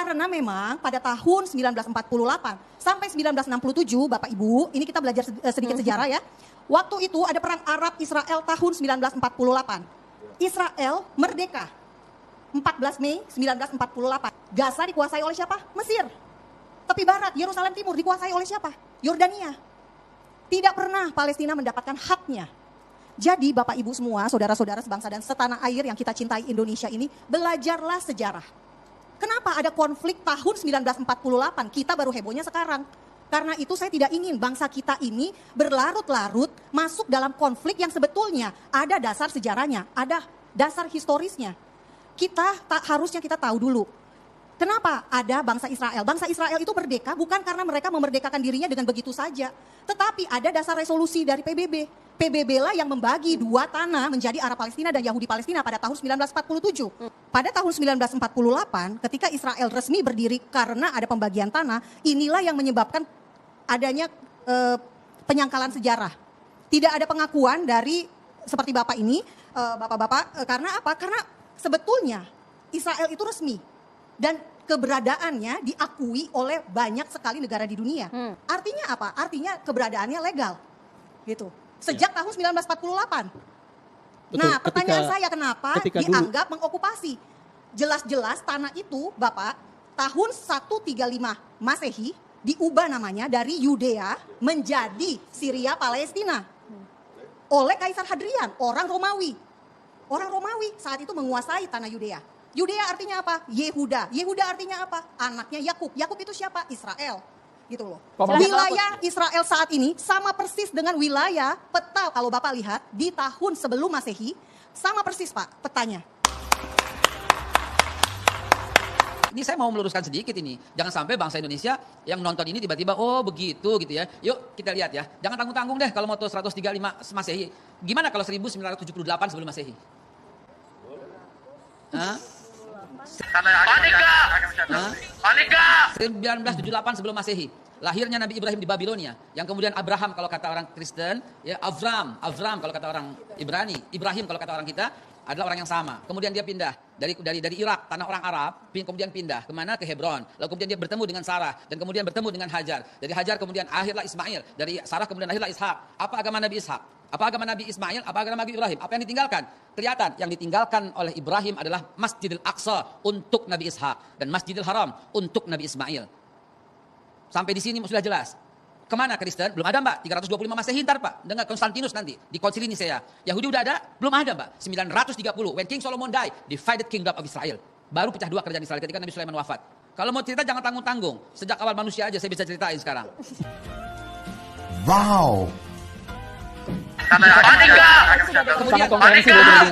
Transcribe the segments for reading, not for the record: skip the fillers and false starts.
Karena memang pada tahun 1948 sampai 1967, Bapak Ibu, ini kita belajar sedikit sejarah ya. Waktu itu ada perang Arab Israel tahun 1948. Israel merdeka 14 Mei 1948. Gaza dikuasai oleh siapa? Mesir. Tepi barat, Yerusalem Timur dikuasai oleh siapa? Yordania. Tidak pernah Palestina mendapatkan haknya. Jadi Bapak Ibu semua, saudara-saudara sebangsa dan setanah air yang kita cintai Indonesia ini, belajarlah sejarah. Kenapa ada konflik tahun 1948? Kita baru hebohnya sekarang. Karena itu saya tidak ingin bangsa kita ini berlarut-larut masuk dalam konflik yang sebetulnya ada dasar sejarahnya, ada dasar historisnya. Harusnya kita tahu dulu. Kenapa ada bangsa Israel? Bangsa Israel itu merdeka bukan karena mereka memerdekakan dirinya dengan begitu saja. Tetapi ada dasar resolusi dari PBB. PBB lah yang membagi dua tanah menjadi Arab Palestina dan Yahudi Palestina pada tahun 1947. Pada tahun 1948 ketika Israel resmi berdiri karena ada pembagian tanah, inilah yang menyebabkan adanya penyangkalan sejarah. Tidak ada pengakuan dari seperti Bapak ini, Bapak-bapak, karena apa? Karena sebetulnya Israel itu resmi dan keberadaannya diakui oleh banyak sekali negara di dunia. Artinya apa? Artinya keberadaannya legal. Gitu. Sejak tahun 1948. Betul, nah, pertanyaan saya kenapa dianggap mengokupasi? Jelas-jelas tanah itu, Bapak, tahun 135 Masehi diubah namanya dari Yudea menjadi Syria Palestina. Oleh Kaisar Hadrian, orang Romawi. Orang Romawi saat itu menguasai tanah Yudea. Yudea artinya apa? Yehuda. Yehuda artinya apa? Anaknya Yakub. Yakub itu siapa? Israel. Gitu loh. Wilayah Israel saat ini sama persis dengan wilayah peta kalau Bapak lihat di tahun sebelum Masehi, sama persis Pak petanya. Ini saya mau meluruskan sedikit ini. Jangan sampai bangsa Indonesia yang nonton ini tiba-tiba oh begitu gitu ya. Yuk kita lihat ya. Jangan tanggung-tanggung deh kalau mau 135 Masehi. Gimana kalau 1978 sebelum Masehi? Hah? Panika! 1978 sebelum Masehi. Lahirnya Nabi Ibrahim di Babilonia. Yang kemudian Abraham kalau kata orang Kristen, ya Avram kalau kata orang Ibrani, Ibrahim kalau kata orang kita adalah orang yang sama. Kemudian dia pindah dari Irak, tanah orang Arab, kemudian pindah kemana? Ke Hebron. Lalu kemudian dia bertemu dengan Sarah dan kemudian bertemu dengan Hajar. Dari Hajar kemudian akhirlah Ismail, dari Sarah kemudian akhirlah Ishak. Apa agama Nabi Ishak? Apa agama Nabi Ismail? Apa agama Nabi Ibrahim? Apa yang ditinggalkan? Kelihatan yang ditinggalkan oleh Ibrahim adalah Masjidil Aqsa untuk Nabi Ishak dan Masjidil Haram untuk Nabi Ismail. Sampai di sini sudah jelas. Kemana Kristen? Belum ada Mbak. 325 Masehi ntar Pak. Dengan Konstantinus nanti. Di konsili Nisea. Yahudi udah ada? Belum ada Mbak. 930. When King Solomon died. Divided kingdom of Israel. Baru pecah dua kerajaan Israel ketika Nabi Sulaiman wafat. Kalau mau cerita jangan tanggung-tanggung. Sejak awal manusia aja saya bisa ceritain sekarang. Wow.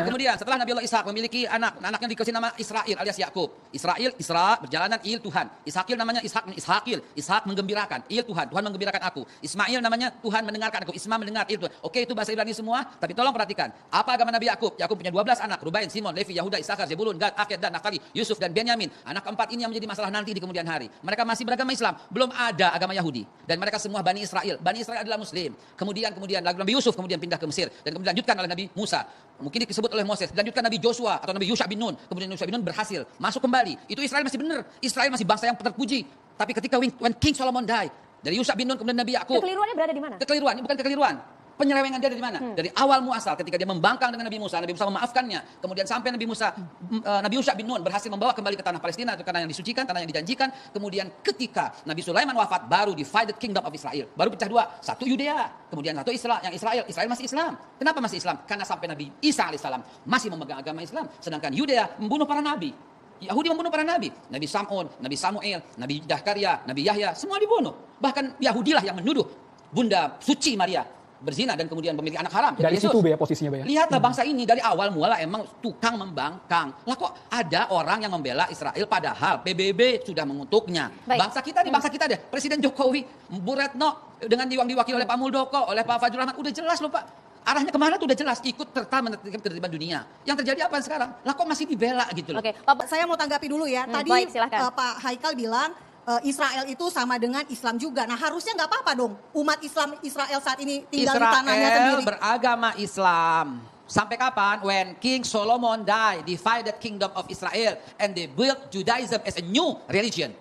Kemudian setelah Nabi Allah Ishak memiliki anaknya dikasih nama Israel alias Yakub. Isra berjalanan il Tuhan. Ishakil namanya Ishak menggembirakan, il Tuhan menggembirakan aku. Ismail namanya Tuhan mendengarkan aku, Isma mendengar il Tuhan. Oke, itu bahasa Ibrani semua, tapi tolong perhatikan. Apa agama Nabi Yakub? Yakub punya 12 anak, Rubain, Simon, Levi, Yahuda, Isakar, Zebulun, Gad, Aser, dan Naftali, Yusuf dan Benyamin. Anak keempat ini yang menjadi masalah nanti di kemudian hari. Mereka masih beragama Islam, belum ada agama Yahudi dan mereka semua Bani Israel. Bani Israel adalah muslim. Kemudian lalu Nabi Yusuf kemudian pindah ke Mesir dan kemudian dilanjutkan oleh Nabi Musa. Mungkin disebut oleh Moses, dilanjutkan Nabi Joshua atau Nabi Yusha bin Nun. Kemudian Yusha bin Nun berhasil masuk kembali. Itu Israel masih benar. Israel masih bangsa yang terpuji. Tapi ketika when King Solomon died, dari Yusha bin Nun kemudian Nabi Yakub. Kekeliruannya berada di mana? Kekeliruan, ini bukan kekeliruan. Penyelewengan dia dari mana? Dari awal muasal ketika dia membangkang dengan Nabi Musa memaafkannya. Kemudian sampai Nabi Yusha bin Nun berhasil membawa kembali ke tanah Palestina, itu tanah yang disucikan, tanah yang dijanjikan. Kemudian ketika Nabi Sulaiman wafat, baru divided kingdom of Israel. Baru pecah dua, satu Yudea, kemudian satu Israel. Yang Israel masih Islam. Kenapa masih Islam? Karena sampai Nabi Isa alaihissalam masih memegang agama Islam, sedangkan Yudea membunuh para nabi. Yahudi membunuh para nabi, Nabi Sam'un, Nabi Samuel, Nabi Zakaria, Nabi Yahya, semua dibunuh. Bahkan Yahudilah yang menuduh Bunda Suci Maria berzina dan kemudian memiliki anak haram. Dari situ ya posisinya ya. Lihatlah bangsa ini dari awal mula emang tukang membangkang. Lah kok ada orang yang membela Israel padahal PBB sudah mengutuknya. Bangsa kita deh. Presiden Jokowi, Bu Retno dengan diwakili oleh Pak Muldoko, oleh Pak Fajrul Rahman udah jelas loh Pak. Arahnya kemana tuh udah jelas, ikut serta menertibkan ketertiban dunia. Yang terjadi apa sekarang? Lah kok masih dibela gitu loh. Oke, Pak, saya mau tanggapi dulu ya. Tadi baik, Pak Haikal bilang Israel itu sama dengan Islam juga. Nah harusnya nggak apa-apa dong umat Islam Israel saat ini tinggal di tanahnya sendiri. Israel beragama Islam. Sampai kapan? When King Solomon died, divided kingdom of Israel, and they built Judaism as a new religion.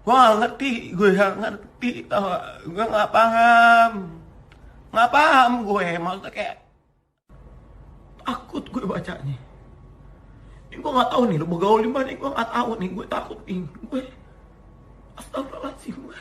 Gua gak ngerti, gue gak ngerti, tau gak? Gue gak paham. Gak paham gue, maksudnya kayak takut gue bacanya. Ini gue gak tahu nih, lu bergaul di mana, gue gak tahu nih, gue takut nih. Gue astagfirullahaladzim gue.